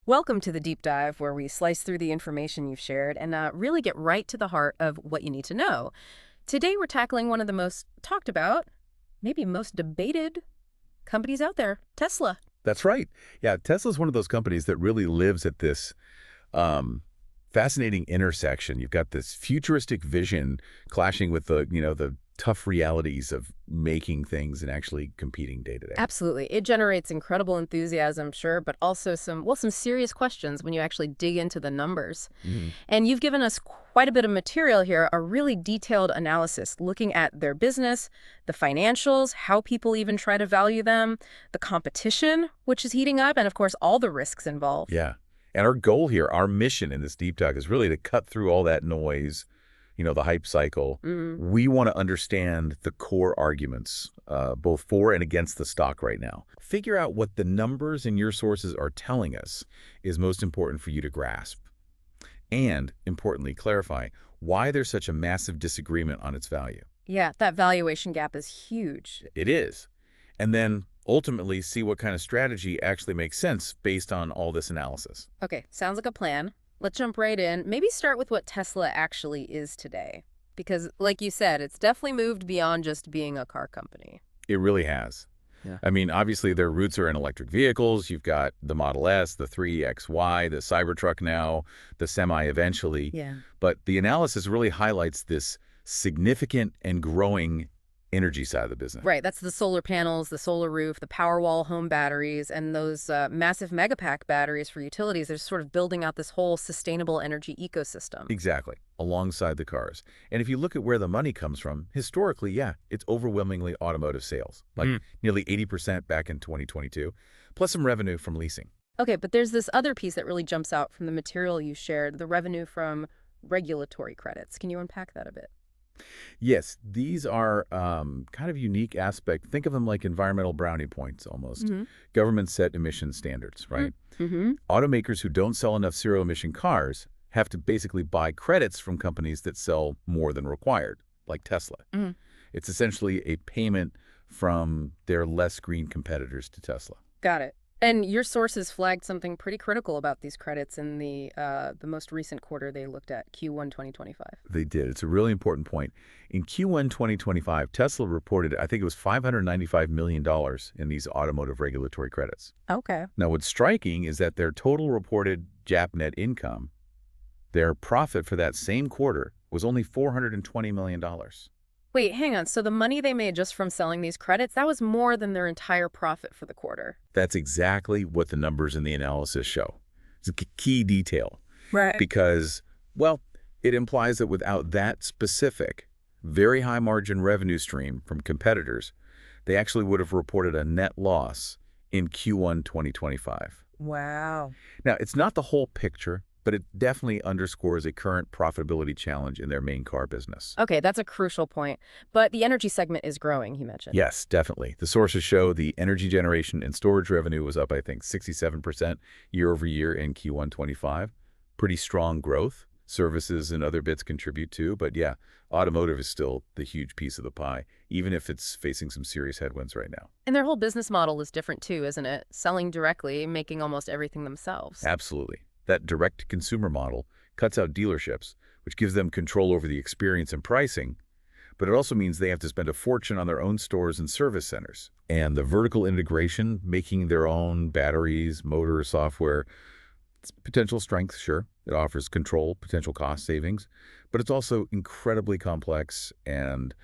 Welcome to the deep dive where we slice through the information you've shared and really get right to the heart of what you need to know. Today, we're tackling one of the most talked about, maybe most debated companies out there, Tesla. That's right. Yeah, Tesla's one of those companies that really lives at this um, fascinating intersection. You've got this futuristic vision clashing with the tough realities of making things and actually competing day to day. Absolutely. It generates incredible enthusiasm, sure, but also some serious questions when you actually dig into the numbers. Mhm. And you've given us quite a bit of material here, a really detailed analysis looking at their business, the financials, how people even try to value them, the competition, which is heating up, and of course, all the risks involved. Yeah. And our goal here, our mission in this deep dive is really to cut through all that noise, the hype cycle. Mm. We want to understand the core arguments, both for and against the stock right now. Figure out what the numbers in your sources are telling us is most important for you to grasp. And, importantly, clarify why there's such a massive disagreement on its value. Yeah, that valuation gap is huge. It is. And then, ultimately, see what kind of strategy actually makes sense based on all this analysis. Okay, sounds like a plan. Let's jump right in. Maybe start with what Tesla actually is today. Because, like you said, it's definitely moved beyond just being a car company. It really has. Yeah. I mean, obviously, their roots are in electric vehicles. You've got the Model S, the 3XY, the Cybertruck now, the Semi eventually. Yeah. But the analysis really highlights this significant and growing energy side of the business. Right, that's the solar panels, the solar roof, the Powerwall home batteries, and those massive megapack batteries for utilities. They're sort of building out this whole sustainable energy ecosystem. Exactly, alongside the cars. And if you look at where the money comes from, historically, yeah, it's overwhelmingly automotive sales, like nearly 80% back in 2022, plus some revenue from leasing. Okay, but there's this other piece that really jumps out from the material you shared, the revenue from regulatory credits. Can you unpack that a bit? Yes, these are kind of unique aspect. Think of them like environmental brownie points almost. Mm-hmm. Government set emission standards, right? Mm-hmm. Automakers who don't sell enough zero-emission cars have to basically buy credits from companies that sell more than required, like Tesla. Mm-hmm. It's essentially a payment from their less green competitors to Tesla. Got it. And your sources flagged something pretty critical about these credits in the most recent quarter they looked at, Q1 2025. They did. It's a really important point. In Q1 2025, Tesla reported, I think it was $595 million in these automotive regulatory credits. Okay. Now, what's striking is that their total reported GAAP net income, their profit for that same quarter, was only $420 million. Wait, hang on. So the money they made just from selling these credits, that was more than their entire profit for the quarter. That's exactly what the numbers in the analysis show. It's a key detail. Right. Because, well, it implies that without that specific, very high margin revenue stream from competitors, they actually would have reported a net loss in Q1 2025. Wow. Now, it's not the whole picture, but it definitely underscores a current profitability challenge in their main car business. Okay, that's a crucial point. But the energy segment is growing, you mentioned. Yes, definitely. The sources show the energy generation and storage revenue was up, I think, 67% year over year in Q1 25. Pretty strong growth. Services and other bits contribute too, but yeah, automotive is still the huge piece of the pie, even if it's facing some serious headwinds right now. And their whole business model is different too, isn't it? Selling directly, making almost everything themselves. Absolutely. That direct-to-consumer model cuts out dealerships, which gives them control over the experience and pricing, but it also means they have to spend a fortune on their own stores and service centers. And the vertical integration, making their own batteries, motor, software, it's potential strength, sure. It offers control, potential cost savings, but it's also incredibly complex and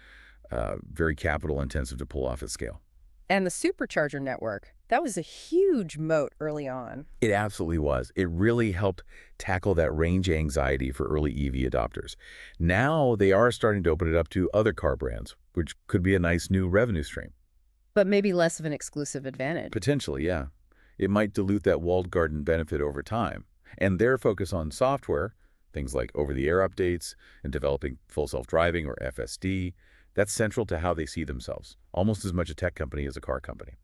very capital intensive to pull off at scale. And the supercharger network, that was a huge moat early on. It absolutely was. It really helped tackle that range anxiety for early EV adopters. Now they are starting to open it up to other car brands, which could be a nice new revenue stream. But maybe less of an exclusive advantage. Potentially, yeah. It might dilute that walled garden benefit over time. And their focus on software, things like over-the-air updates and developing full self-driving or FSD, that's central to how they see themselves, almost as much a tech company as a car company.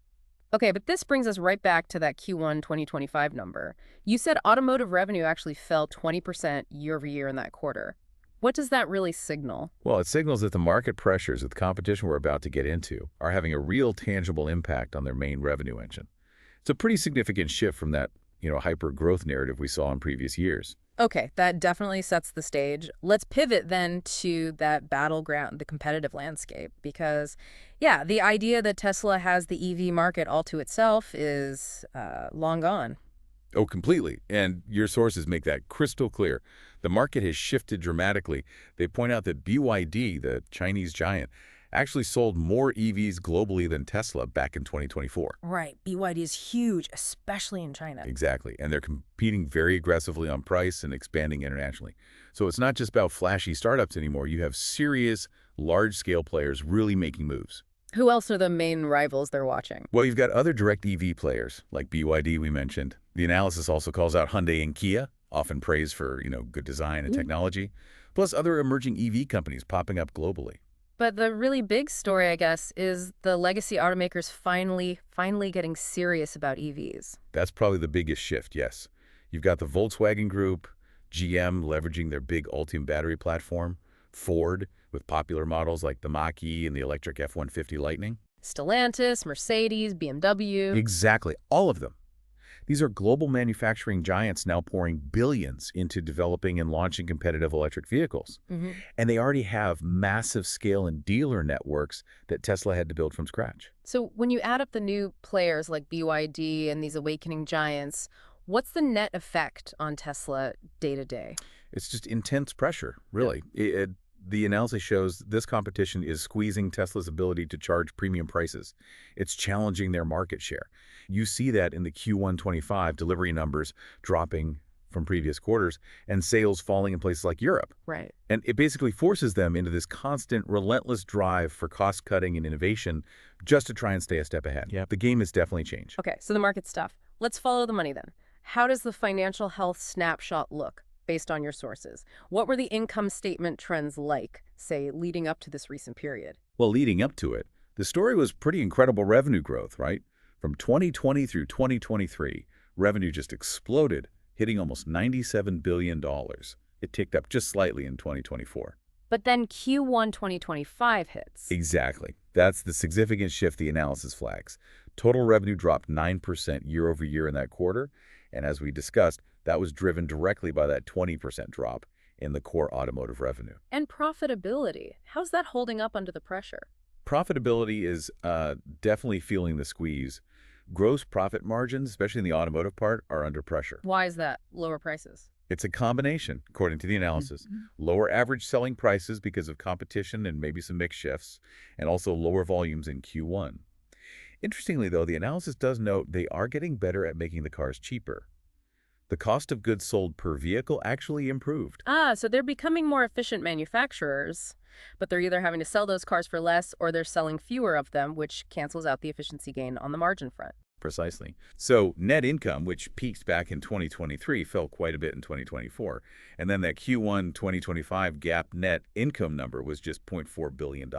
Okay, but this brings us right back to that Q1 2025 number. You said automotive revenue actually fell 20% year over year in that quarter. What does that really signal? Well, it signals that the market pressures of the competition we're about to get into are having a real tangible impact on their main revenue engine. It's a pretty significant shift from that hyper-growth narrative we saw in previous years. Okay, that definitely sets the stage. Let's pivot then to that battleground, the competitive landscape, because, yeah, the idea that Tesla has the EV market all to itself is long gone. Oh, completely. And your sources make that crystal clear. The market has shifted dramatically. They point out that BYD, the Chinese giant, actually sold more EVs globally than Tesla back in 2024. Right, BYD is huge, especially in China. Exactly. And they're competing very aggressively on price and expanding internationally. So it's not just about flashy startups anymore. You have serious, large-scale players really making moves. Who else are the main rivals they're watching? Well, you've got other direct EV players, like BYD we mentioned. The analysis also calls out Hyundai and Kia, often praised for, good design and technology, plus other emerging EV companies popping up globally. But the really big story, I guess, is the legacy automakers finally getting serious about EVs. That's probably the biggest shift, yes. You've got the Volkswagen Group, GM leveraging their big Ultium battery platform, Ford with popular models like the Mach-E and the electric F-150 Lightning. Stellantis, Mercedes, BMW. Exactly, all of them. These are global manufacturing giants now pouring billions into developing and launching competitive electric vehicles. And they already have massive scale and dealer networks that Tesla had to build from scratch. So when you add up the new players like BYD and these awakening giants, what's the net effect on Tesla day to day? It's just intense pressure, really. The analysis shows this competition is squeezing Tesla's ability to charge premium prices. It's challenging their market share. You see that in the Q1 25 delivery numbers dropping from previous quarters and sales falling in places like Europe. Right. And it basically forces them into this constant, relentless drive for cost-cutting and innovation just to try and stay a step ahead. Yep. The game has definitely changed. Okay, so the market stuff. Let's follow the money then. How does the financial health snapshot look based on your sources? What were the income statement trends like, say, leading up to this recent period? Well, leading up to it, the story was pretty incredible revenue growth, right? From 2020 through 2023, revenue just exploded, hitting almost $97 billion. It ticked up just slightly in 2024. But then Q1 2025 hits. Exactly. That's the significant shift the analysis flags. Total revenue dropped 9% year over year in that quarter, and as we discussed, that was driven directly by that 20% drop in the core automotive revenue. And profitability, how's that holding up under the pressure? Profitability is definitely feeling the squeeze. Gross profit margins, especially in the automotive part, are under pressure. Why is that? Lower prices? It's a combination, according to the analysis. Lower average selling prices because of competition and maybe some mix shifts, and also lower volumes in Q1. Interestingly, though, the analysis does note they are getting better at making the cars cheaper. The cost of goods sold per vehicle actually improved. So they're becoming more efficient manufacturers, but they're either having to sell those cars for less or they're selling fewer of them, which cancels out the efficiency gain on the margin front. Precisely. So net income, which peaked back in 2023, fell quite a bit in 2024. And then that Q1 2025 GAAP net income number was just $0.4 billion.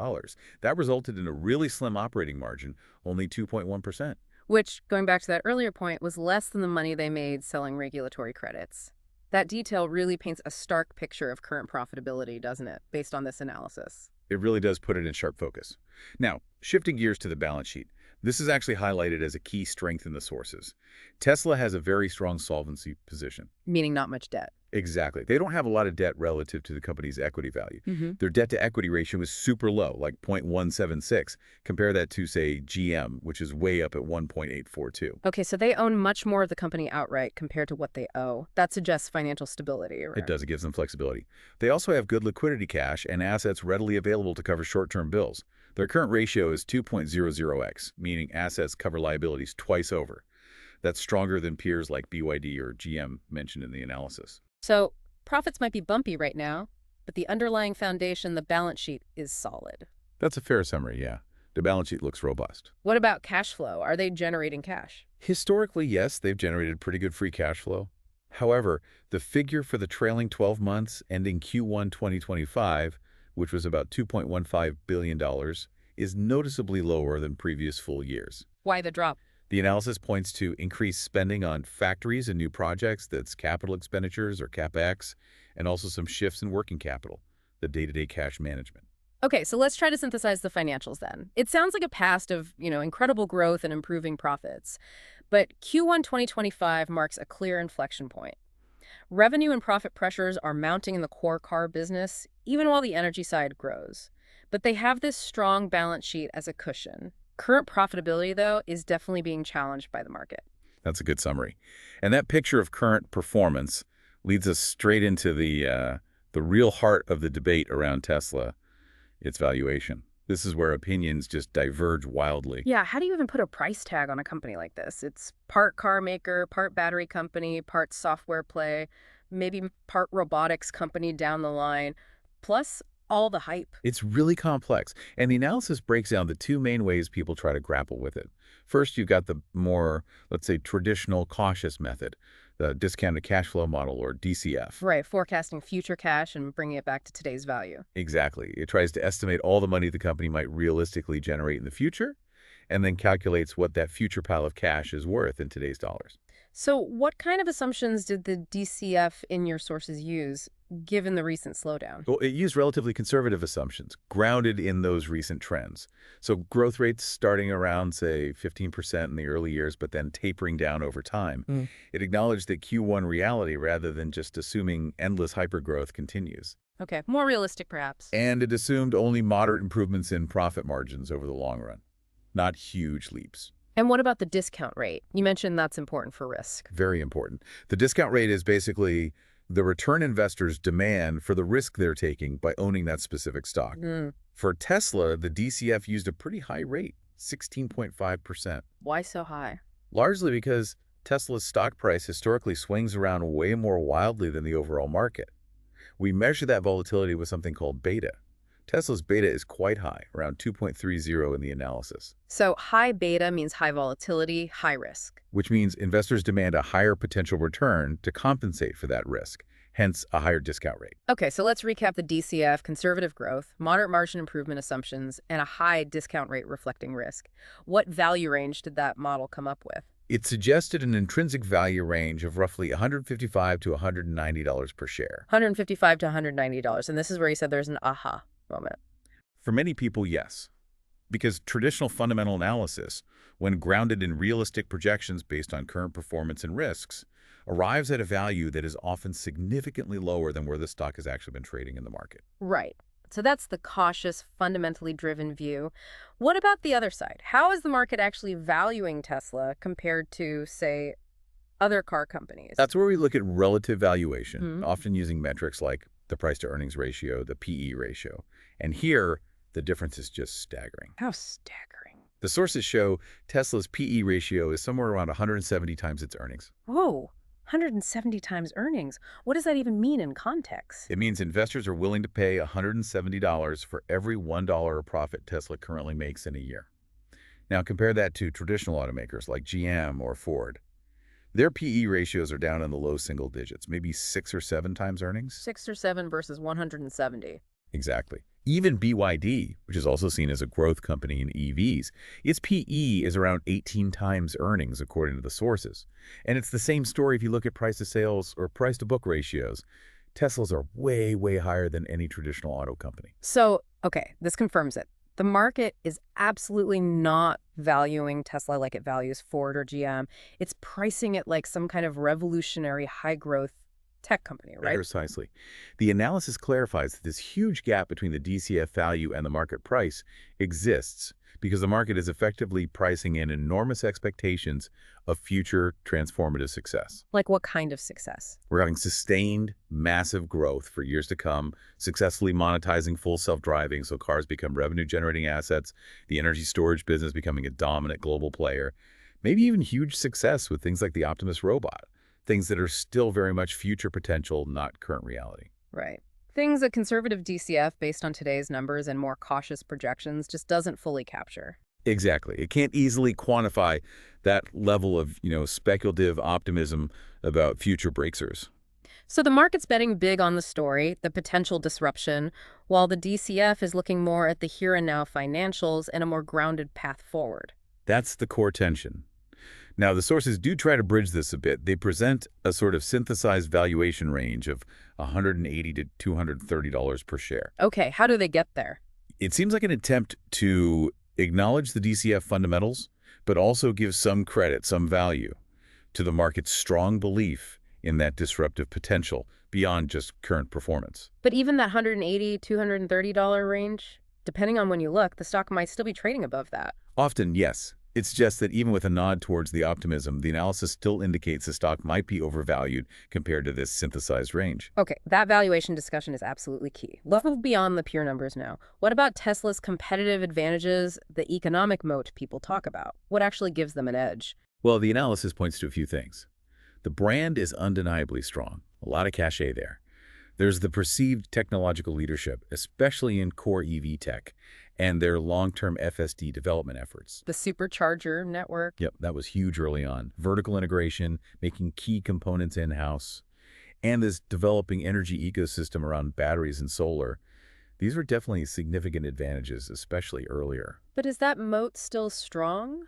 That resulted in a really slim operating margin, only 2.1%. Which, going back to that earlier point, was less than the money they made selling regulatory credits. That detail really paints a stark picture of current profitability, doesn't it, based on this analysis? It really does put it in sharp focus. Now, shifting gears to the balance sheet. This is actually highlighted as a key strength in the sources. Tesla has a very strong solvency position. Meaning not much debt. Exactly. They don't have a lot of debt relative to the company's equity value. Their debt-to-equity ratio is super low, like 0.176. Compare that to, say, GM, which is way up at 1.842. Okay, so they own much more of the company outright compared to what they owe. That suggests financial stability, right? It does. It gives them flexibility. They also have good liquidity cash and assets readily available to cover short-term bills. Their current ratio is 2.00x, meaning assets cover liabilities twice over. That's stronger than peers like BYD or GM mentioned in the analysis. So profits might be bumpy right now, but the underlying foundation, the balance sheet, is solid. That's a fair summary, yeah. The balance sheet looks robust. What about cash flow? Are they generating cash? Historically, yes, they've generated pretty good free cash flow. However, the figure for the trailing 12 months ending Q1 2025, which was about $2.15 billion, is noticeably lower than previous full years. Why the drop? The analysis points to increased spending on factories and new projects, that's capital expenditures or CapEx, and also some shifts in working capital, the day-to-day cash management. Okay, so let's try to synthesize the financials then. It sounds like a past of, incredible growth and improving profits. But Q1 2025 marks a clear inflection point. Revenue and profit pressures are mounting in the core car business, even while the energy side grows. But they have this strong balance sheet as a cushion. Current profitability, though, is definitely being challenged by the market. That's a good summary. And that picture of current performance leads us straight into the real heart of the debate around Tesla, its valuation. This is where opinions just diverge wildly. Yeah, how do you even put a price tag on a company like this? It's part car maker, part battery company, part software play, maybe part robotics company down the line, plus all the hype. It's really complex, and the analysis breaks down the two main ways people try to grapple with it. First, you've got the more, let's say, traditional cautious method, the discounted cash flow model, or DCF. Right, forecasting future cash and bringing it back to today's value. Exactly. It tries to estimate all the money the company might realistically generate in the future, and then calculates what that future pile of cash is worth in today's dollars. So what kind of assumptions did the DCF in your sources use, given the recent slowdown? Well, it used relatively conservative assumptions, grounded in those recent trends. So growth rates starting around, say, 15% in the early years, but then tapering down over time. It acknowledged that Q1 reality rather than just assuming endless hypergrowth continues. Okay, more realistic perhaps. And it assumed only moderate improvements in profit margins over the long run, not huge leaps. And what about the discount rate? You mentioned that's important for risk. Very important. The discount rate is basically the return investors demand for the risk they're taking by owning that specific stock. For Tesla, the DCF used a pretty high rate, 16.5%. Why so high? Largely because Tesla's stock price historically swings around way more wildly than the overall market. We measure that volatility with something called beta. Tesla's beta is quite high, around 2.30 in the analysis. So high beta means high volatility, high risk. Which means investors demand a higher potential return to compensate for that risk, hence a higher discount rate. Okay, so let's recap the DCF: conservative growth, moderate margin improvement assumptions, and a high discount rate reflecting risk. What value range did that model come up with? It suggested an intrinsic value range of roughly $155 to $190 per share. $155 to $190, and this is where you said there's an aha moment. For many people, yes. Because traditional fundamental analysis, when grounded in realistic projections based on current performance and risks, arrives at a value that is often significantly lower than where the stock has actually been trading in the market. Right. So that's the cautious, fundamentally driven view. What about the other side? How is the market actually valuing Tesla compared to, say, other car companies? That's where we look at relative valuation, often using metrics like the price-to-earnings ratio, the PE ratio. And here, the difference is just staggering. How staggering. The sources show Tesla's PE ratio is somewhere around 170 times its earnings. Whoa, 170 times earnings. What does that even mean in context? It means investors are willing to pay $170 for every $1 of profit Tesla currently makes in a year. Now compare that to traditional automakers like GM or Ford. Their PE ratios are down in the low single digits, maybe 6 or 7 times earnings. 6 or 7 versus 170. Exactly. Even BYD, which is also seen as a growth company in EVs, its PE is around 18 times earnings according to the sources. And it's the same story if you look at price-to-sales or price-to-book ratios. Teslas are way, way higher than any traditional auto company. So, okay, this confirms it. The market is absolutely not valuing Tesla like it values Ford or GM. It's pricing it like some kind of revolutionary high-growth tech company, right? Precisely. The analysis clarifies that this huge gap between the DCF value and the market price exists because the market is effectively pricing in enormous expectations of future transformative success. Like what kind of success? We're having sustained, massive growth for years to come, successfully monetizing full self-driving so cars become revenue-generating assets, the energy storage business becoming a dominant global player, maybe even huge success with things like the Optimus robot, things that are still very much future potential, not current reality. Right. Things a conservative DCF based on today's numbers and more cautious projections just doesn't fully capture. Exactly. It can't easily quantify that level of, speculative optimism about future breakthroughs. So the market's betting big on the story, the potential disruption, while the DCF is looking more at the here and now financials and a more grounded path forward. That's the core tension. Now, the sources do try to bridge this a bit. They present a sort of synthesized valuation range of $180 to $230 per share. Okay, how do they get there? It seems like an attempt to acknowledge the DCF fundamentals, but also gives some credit, some value to the market's strong belief in that disruptive potential beyond just current performance. But even that $180, $230 range, depending on when you look, the stock might still be trading above that. Often, yes. It's just that even with a nod towards the optimism, the analysis still indicates the stock might be overvalued compared to this synthesized range. Okay, that valuation discussion is absolutely key. Let's move beyond the pure numbers now. What about Tesla's competitive advantages, the economic moat people talk about? What actually gives them an edge? Well, the analysis points to a few things. The brand is undeniably strong, a lot of cachet there. There's the perceived technological leadership, especially in core EV tech, and their long-term FSD development efforts. The supercharger network. Yep, that was huge early on. Vertical integration, making key components in-house, and this developing energy ecosystem around batteries and solar. These were definitely significant advantages, especially earlier. But is that moat still strong?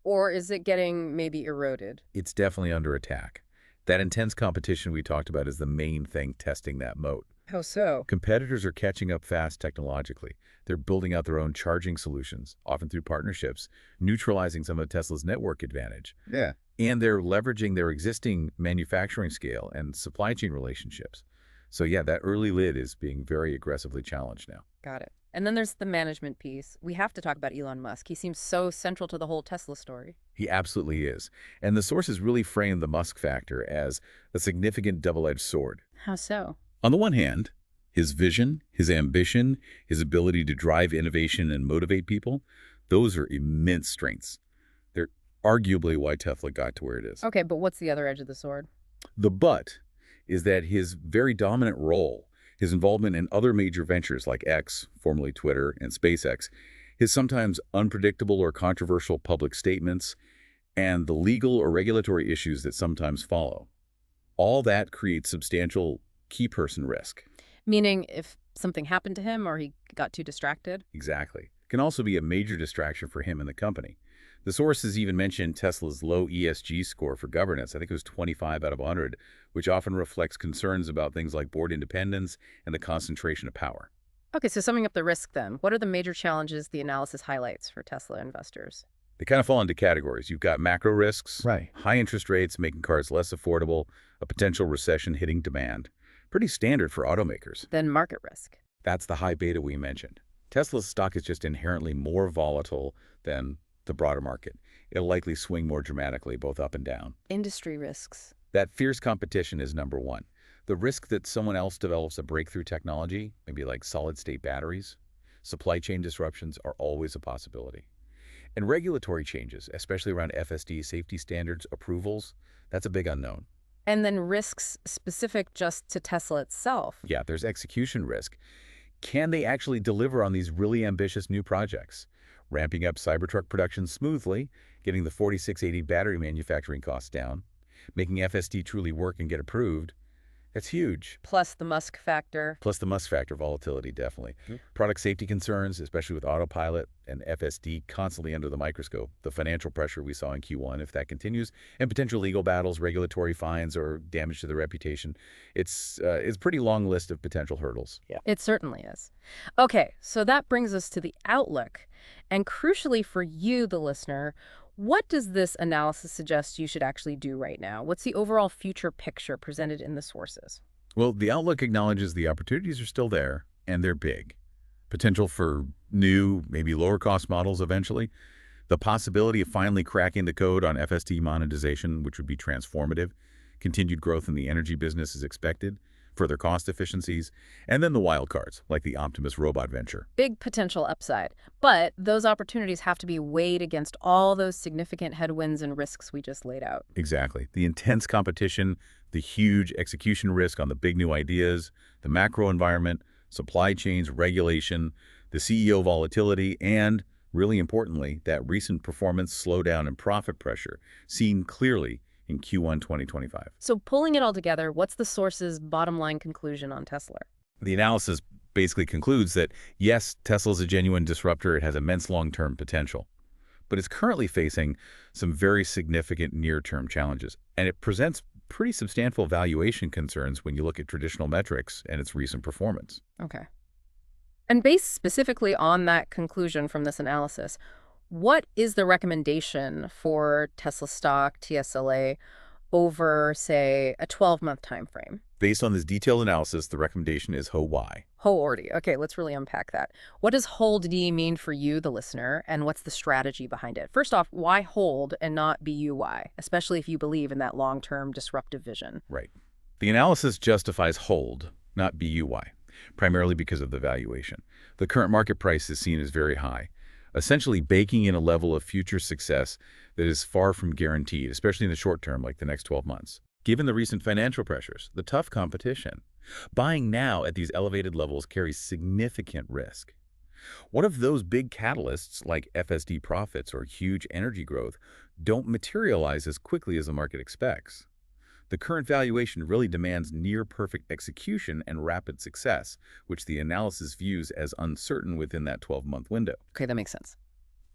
Or is it getting maybe eroded? It's definitely under attack. That intense competition we talked about is the main thing testing that moat. How so? Competitors are catching up fast technologically. They're building out their own charging solutions, often through partnerships, neutralizing some of Tesla's network advantage. Yeah. And they're leveraging their existing manufacturing scale and supply chain relationships. So yeah, that early lid is being very aggressively challenged now. Got it. And then there's the management piece. We have to talk about Elon Musk. He seems so central to the whole Tesla story. He absolutely is. And the sources really frame the Musk factor as a significant double-edged sword. How so? On the one hand, his vision, his ambition, his ability to drive innovation and motivate people, those are immense strengths. They're arguably why Tesla got to where it is. Okay, but what's the other edge of the sword? The but is that his very dominant role, his involvement in other major ventures like X, formerly Twitter, and SpaceX, his sometimes unpredictable or controversial public statements, and the legal or regulatory issues that sometimes follow. All that creates substantial key person risk. Meaning if something happened to him or he got too distracted? Exactly. It can also be a major distraction for him and the company. The sources even mentioned Tesla's low ESG score for governance. I think it was 25 out of 100, which often reflects concerns about things like board independence and the concentration of power. Okay, so summing up the risk then, what are the major challenges the analysis highlights for Tesla investors? They kind of fall into categories. You've got macro risks, Right. high interest rates making cars less affordable, a potential recession hitting demand. Pretty standard for automakers. Then market risk. That's the high beta we mentioned. Tesla's stock is just inherently more volatile than the broader market. It'll likely swing more dramatically, both up and down. Industry risks. That fierce competition is number one. The risk that someone else develops a breakthrough technology, maybe like solid-state batteries, supply chain disruptions are always a possibility. And regulatory changes, especially around FSD safety standards approvals, that's a big unknown. And then risks specific just to Tesla itself. Yeah, there's execution risk. Can they actually deliver on these really ambitious new projects? Ramping up Cybertruck production smoothly, getting the 4680 battery manufacturing costs down, making FSD truly work and get approved. That's huge. Plus the Musk factor. Plus the Musk factor volatility, definitely. Product safety concerns, especially with autopilot and FSD constantly under the microscope. The financial pressure we saw in Q1, if that continues, and potential legal battles, regulatory fines, or damage to the reputation. It's a pretty long list of potential hurdles. Yeah. It certainly is. Okay, so that brings us to the outlook. And crucially for you, the listener, what does this analysis suggest you should actually do right now? What's the overall future picture presented in the sources? Well, the outlook acknowledges the opportunities are still there, and they're big. Potential for new, maybe lower-cost models eventually. The possibility of finally cracking the code on FSD monetization, which would be transformative. Continued growth in the energy business is expected. Further cost efficiencies, and then the wild cards, like the Optimus robot venture. Big potential upside. But those opportunities have to be weighed against all those significant headwinds and risks we just laid out. Exactly. The intense competition, the huge execution risk on the big new ideas, the macro environment, supply chains, regulation, the CEO volatility, and, really importantly, that recent performance slowdown and profit pressure seen clearly in Q1 2025. So pulling it all together, what's the source's bottom line conclusion on Tesla? The analysis basically concludes that, yes, Tesla's a genuine disruptor. It has immense long-term potential, but it's currently facing some very significant near-term challenges, and it presents pretty substantial valuation concerns when you look at traditional metrics and its recent performance. Okay. And based specifically on that conclusion from this analysis, What is the recommendation for Tesla stock, TSLA, over, say, a 12-month time frame? Based on this detailed analysis, the recommendation is HOY. Whole-ordy. Okay, let's really unpack that. What does hold D mean for you, the listener, and what's the strategy behind it? First off, why hold and not BUY, especially if you believe in that long-term disruptive vision? Right. The analysis justifies hold, not BUY, primarily because of the valuation. The current market price is seen as very high, essentially baking in a level of future success that is far from guaranteed, especially in the short term, like the next 12 months. Given the recent financial pressures, the tough competition, buying now at these elevated levels carries significant risk. What if those big catalysts, like FSD profits or huge energy growth, don't materialize as quickly as the market expects? The current valuation really demands near-perfect execution and rapid success, which the analysis views as uncertain within that 12-month window. Okay, that makes sense.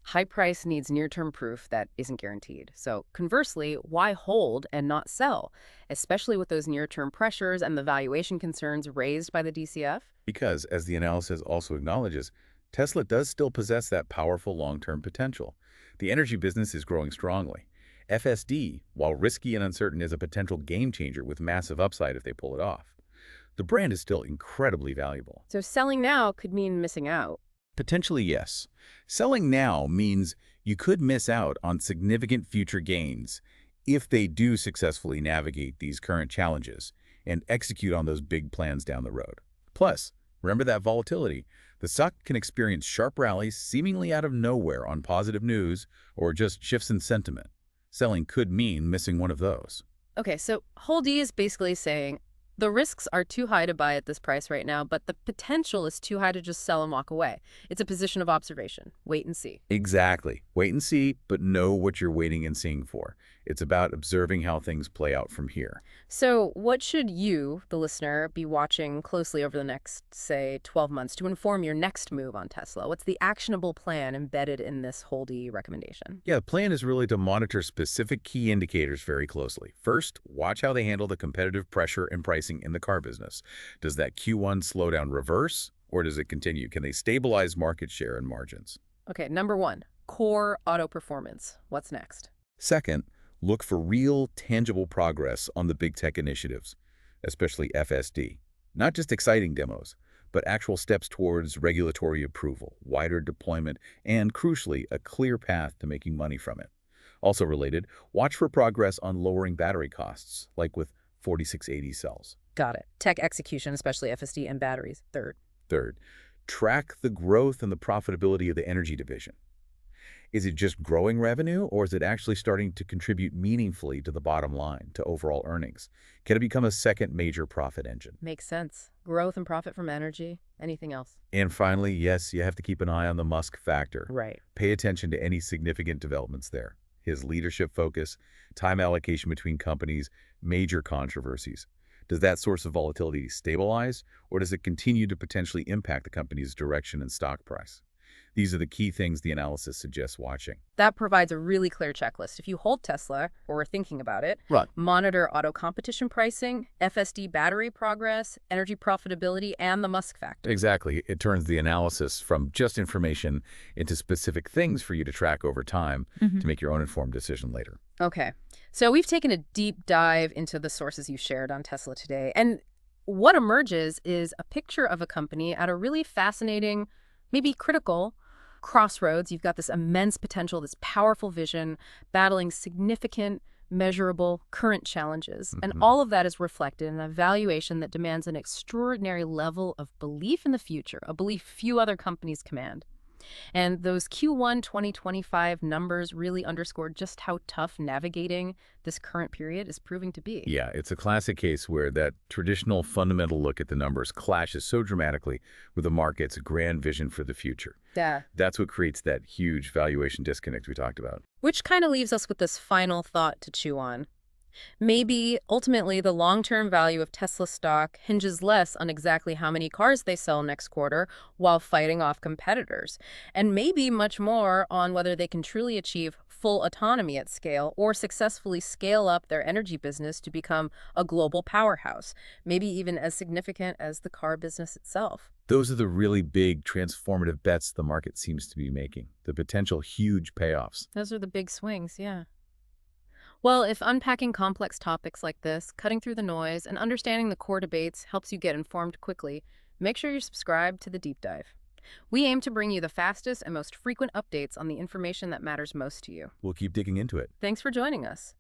High price needs near-term proof that isn't guaranteed. So conversely, why hold and not sell, especially with those near-term pressures and the valuation concerns raised by the DCF? Because, as the analysis also acknowledges, Tesla does still possess that powerful long-term potential. The energy business is growing strongly. FSD, while risky and uncertain, is a potential game-changer with massive upside if they pull it off. The brand is still incredibly valuable. So selling now could mean missing out. Potentially, yes. Selling now means you could miss out on significant future gains if they do successfully navigate these current challenges and execute on those big plans down the road. Plus, remember that volatility. The stock can experience sharp rallies seemingly out of nowhere on positive news or just shifts in sentiment. Selling could mean missing one of those. Okay, so Whole D is basically saying the risks are too high to buy at this price right now, but the potential is too high to just sell and walk away. It's a position of observation. Wait and see. Exactly. Wait and see, but know what you're waiting and seeing for. It's about observing how things play out from here. So what should you, the listener, be watching closely over the next, say, 12 months to inform your next move on Tesla? What's the actionable plan embedded in this Whole D recommendation? Yeah, the plan is really to monitor specific key indicators very closely. First, watch how they handle the competitive pressure and pricing in the car business. Does that Q1 slowdown reverse, or does it continue? Can they stabilize market share and margins? Okay, number one, core auto performance. What's next? Second, look for real, tangible progress on the big tech initiatives, especially FSD. Not just exciting demos, but actual steps towards regulatory approval, wider deployment, and, crucially, a clear path to making money from it. Also related, watch for progress on lowering battery costs, like with 4680 cells. Got it. Tech execution, especially FSD and batteries. Third, track the growth and the profitability of the energy division. Is it just growing revenue, or is it actually starting to contribute meaningfully to the bottom line, to overall earnings? Can it become a second major profit engine? Makes sense. Growth and profit from energy. Anything else? And finally, yes, you have to keep an eye on the Musk factor. Right. Pay attention to any significant developments there. His leadership focus, time allocation between companies, major controversies. Does that source of volatility stabilize, or does it continue to potentially impact the company's direction and stock price? These are the key things the analysis suggests watching. That provides a really clear checklist. If you hold Tesla, or are thinking about it, Right. monitor auto competition pricing, FSD battery progress, energy profitability, and the Musk factor. Exactly. It turns the analysis from just information into specific things for you to track over time to make your own informed decision later. Okay. So we've taken a deep dive into the sources you shared on Tesla today. And what emerges is a picture of a company at a really fascinating, maybe critical crossroads. You've got this immense potential, this powerful vision, battling significant, measurable current challenges. And all of that is reflected in a valuation that demands an extraordinary level of belief in the future, a belief few other companies command. And those Q1 2025 numbers really underscore just how tough navigating this current period is proving to be. Yeah, it's a classic case where that traditional fundamental look at the numbers clashes so dramatically with the market's grand vision for the future. Yeah. That's what creates that huge valuation disconnect we talked about. Which kind of leaves us with this final thought to chew on. Maybe, ultimately, the long-term value of Tesla stock hinges less on exactly how many cars they sell next quarter while fighting off competitors, and maybe much more on whether they can truly achieve full autonomy at scale or successfully scale up their energy business to become a global powerhouse, maybe even as significant as the car business itself. Those are the really big, transformative bets the market seems to be making, the potential huge payoffs. Those are the big swings, yeah. Well, if unpacking complex topics like this, cutting through the noise, and understanding the core debates helps you get informed quickly, make sure you're subscribed to the Deep Dive. We aim to bring you the fastest and most frequent updates on the information that matters most to you. We'll keep digging into it. Thanks for joining us.